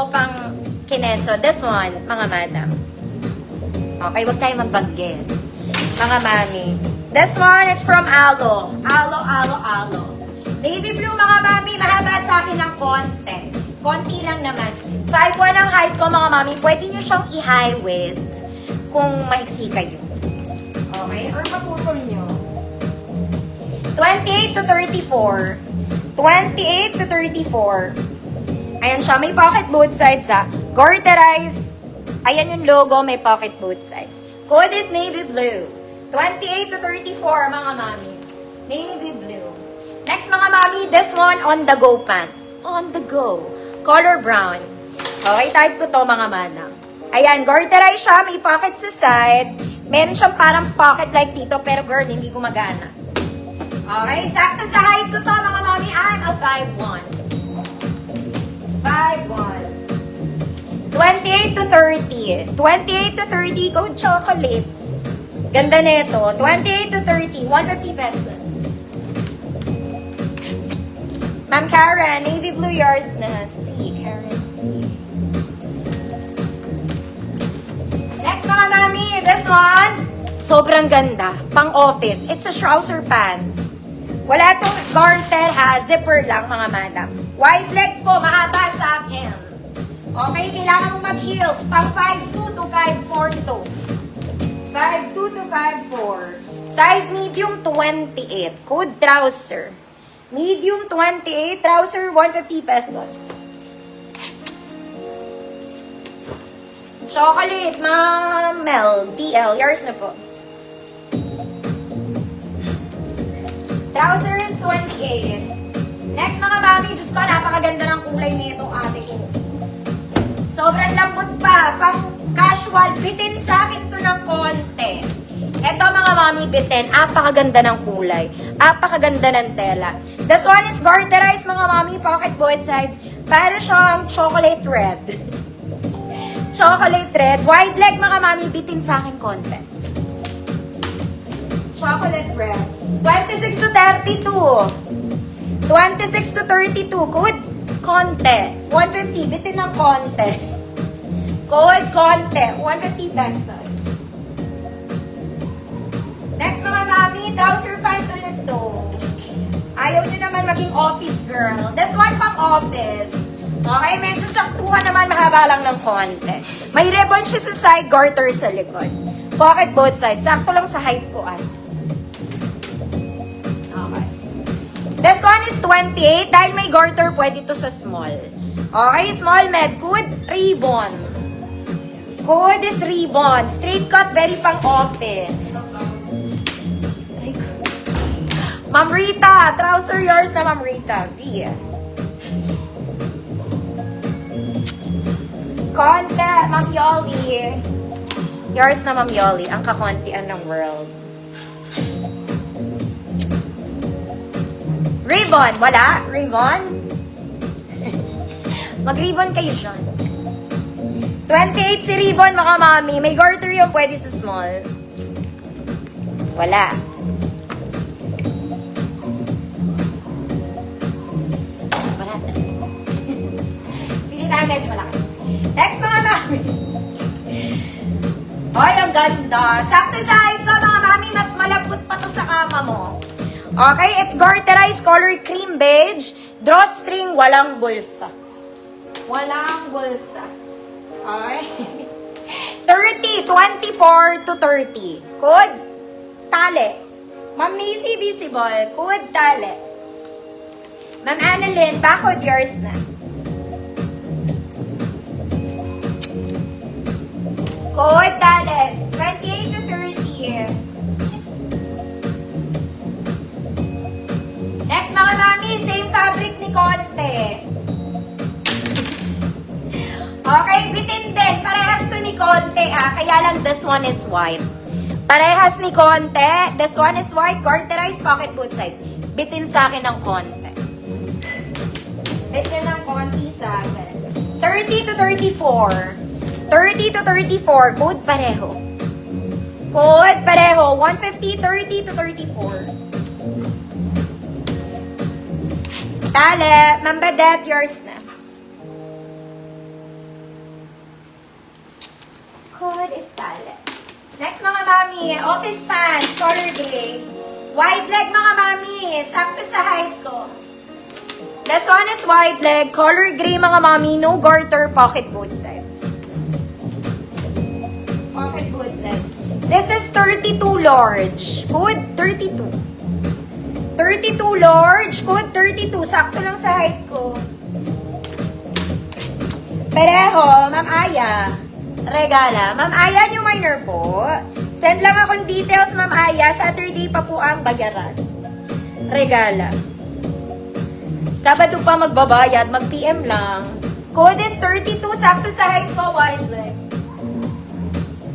pang kineso. This one, mga madam. Okay, wag tayo magbagge. Mga mami. This one is from Alo. Alo. Navy blue, mga mami. Mahaba sa akin ng konti. Konti lang naman. 5'1" ang height ko, mga mami. Pwede nyo siyang i-high waist kung maiksi kayo. Okay? Or maputol nyo. 28 to 34. 28 to 34. Ayan siya. May pocket both sides, ha. Garterize. Ayan yung logo. May pocket both sides. Code is navy blue. 28 to 34, mga mami. Navy blue. Next, mga mami, this one, on the go pants. On the go. Color brown. Okay, type ko to, mga madam. Ayan, garterize siya. May pocket sa side. Meron siyang parang pocket like dito, pero girl, hindi gumagana. Okay, sakto sa height ko to, mga mami. I'm a 5'1". 5'1". 28 to 30. 28 to 30, code chocolate. Ganda nito. 28 to 30, 150 pesos. Ma'am Karen, navy blue yours na. C, Karen C. Next, mga mami, this one. Sobrang ganda. Pang office. It's a trouser pants. Wala tong garter ha. Zipper lang, mga madam. Wide leg po, mahaba sa akin. Okay, kailangan mong mag-heels. Pang 5'2 to 5'4 to. 5'2 to 5'4. Size medium 28. Code trouser. Medium 28. Trouser 150 pesos. Chocolate, Ma'am Mel. DL. Yours na po. Trouser is 28. Next, mga mami. Diyos ko, napakaganda ng kulay nito ate ko. Sobrang lambot pa. Pang casual. Bitin sa akin to ng konti. Ito, mga mami, bitin. Apakaganda ng kulay. Apakaganda ng tela. This one is garterized, mga mami. Pocket both sides. Para siyang chocolate red. Chocolate red. Wide leg, mga mami. Bitin sa akin konti. Chocolate red. 26 to 32. 26 to 32. Code konti. 150. Bitin ng konti. Code konti. 150 pesos. Next, mga mami, trouser pants ulit to. Ayaw nyo naman maging office girl. This one pang office. Okay, medyo saktuhan naman, mahaba lang ng konti. May ribbon siya sa side, garter sa likod. Pocket both sides. Sakto lang sa height ko, ay. Okay. This one is 28. Dahil may garter, pwede to sa small. Okay, small med. Code ribbon. Code is ribbon. Straight cut, very pang office. Ma'am Rita, trouser yours na, Ma'am Rita. V. Konti, Ma'am Yoli. Yours na, Ma'am Yoli. Ang kakontian ng world. Ribbon. Wala? Ribbon? Mag-ribbon kayo dyan. 28 si ribbon, mga mami. May garter yung pwede sa small. Wala. Medyo malaki. Next, mga mami. Ay, ang ganda. Sakto sa height ko, mga mami. Mas malapot pa to sa kama mo. Okay, it's garterized color cream beige. Drawstring, walang bulsa. Walang bulsa. Okay. 30, 24 to 30. Code, tali. Ma'am Macy, visible. Code, tali. Ma'am Annalyn, backward yours na. Code talent. 28 to 30. Next, mga mami, same fabric ni Conte. Okay, bitin din. Parehas to ni Conte, Kaya lang this one is white. Parehas ni Conte. This one is white. Garterized pocket both sides. Bitin sa akin ng konti. Bitin ng konti sa akin. 30 to 34. 30 to 34. Code pareho. Code pareho. 150, 30 to 34. Tale. Ma'am Badette, yours na. Code is palette. Next mga mami, office pants, color gray. Wide leg mga mami, sakto sa height ko. This one is wide leg, color gray mga mami, no garter, pocket both sides. Pocket both sides. This is 32 large. Code 32. 32 large, code 32. Sakto lang sa height ko. Pareho, Ma'am Aya. Regala. Ma'am Aya, new minor po. Send lang akong details, Ma'am Aya. Saturday pa po ang bayaran. Regala. Sabado pa magbabayad, mag-PM lang. Code is 32, sakto sa height ko, wide leg.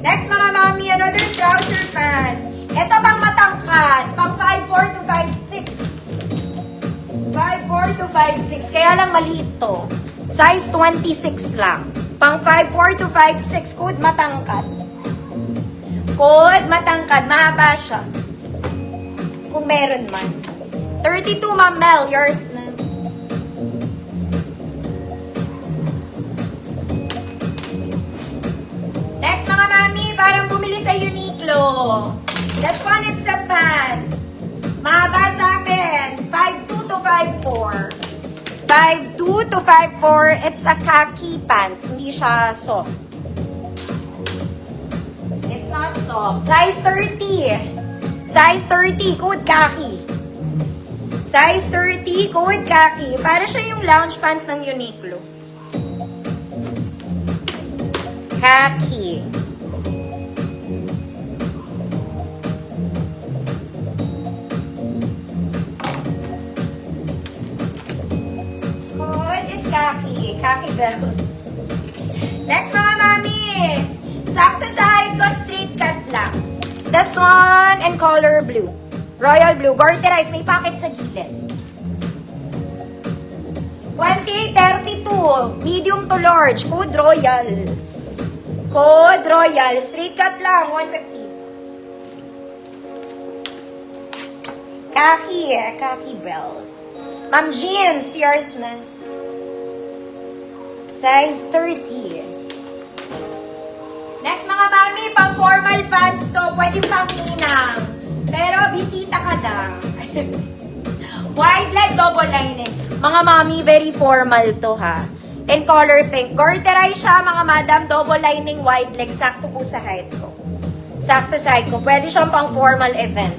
Next mga mami, another trouser pants. Ito pang matangkad, pang 5'4 to 5'6. 5'4 to 5'6, kaya lang maliit to. Size 26 lang. Pang 5'4 to 5'6, code matangkad. Code matangkad, mahaba siya. Kung meron man. 32, Ma'am Mel, yours na. Next mga mami, parang bumili sa Uniqlo. This one, it's a pants. Mahaba sa akin. 5'2 to 5'4. 5'2 to 5'4. It's a khaki pants. Hindi siya soft. It's not soft. Size 30. Size 30. Code khaki. Size 30. Code khaki. Para siya yung lounge pants ng Uniqlo. Khaki. Code is khaki. Khaki belt. Next mga mami. Sakto sa height ko, straight cut lang. This one and color blue. Royal blue. Garterized. May pocket sa gilid. 28-32. Medium to large. Code royal. Code royal. Straight cut lang. 150. Khaki. Khaki bells. Ma'am jeans. Yours na. Size 30. Next mga mami, pang formal pants to. Pwede pang ninang. Pero bisita ka lang. Wide leg, double lining. Mga mami, very formal to ha. In color pink. Garterize siya mga madam. Double lining, wide leg. Sakto po sa height ko. Sakto sa height ko. Pwede siyang pang formal event.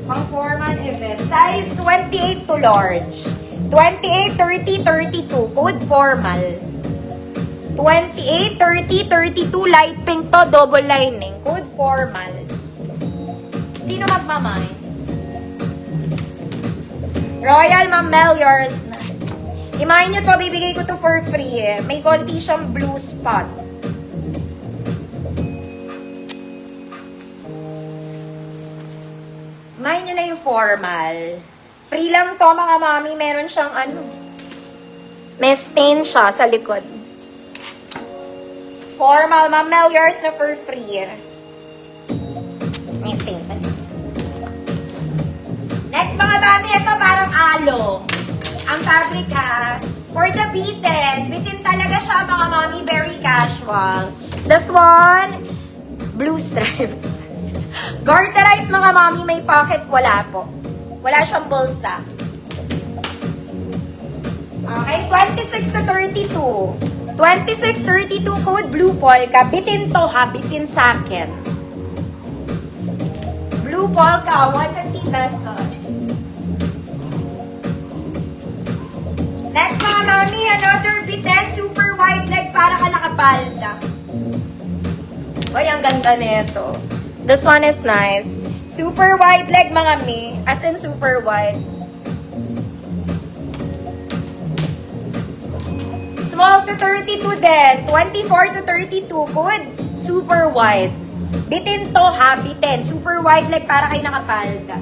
Pang formal event. Size 28 to large. 28, 30, 32. Code formal. 28, 30, 32. Light pink to. Double lining. Code formal. Sino magmamay? Royal Ma'am Mel, yours na. Imahin nyo to, bibigay ko to for free eh. May konti siyang blue spot. Imahin nyo na yung formal. Free lang to mga mami. Meron siyang ano. May stain siya sa likod. Formal Ma'am Mel, yours na for free. May stain sa likod. Next mga mami, ito parang alo. Ang fabric ha. For the bitin talaga siya mga mami, very casual. This one, blue stripes. Garterize mga mami, may pocket, wala po. Wala siyang bulsa. Okay, 26 to 32. 26, 32, code blue polka. Bitin to ha, bitin sa akin. Blue polka, 150 pesos. Next mga mami, another bitin, super wide leg para ka nakapalda. Uy, ang ganda nito. This one is nice. Super wide leg mga mi. As in super wide. Small to 32 din. 24 to 32. Good. Super wide. Bitin to ha, bitin. Super wide leg para kayo nakapalda.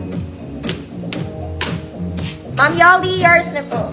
Ma'am Yali, yours na po.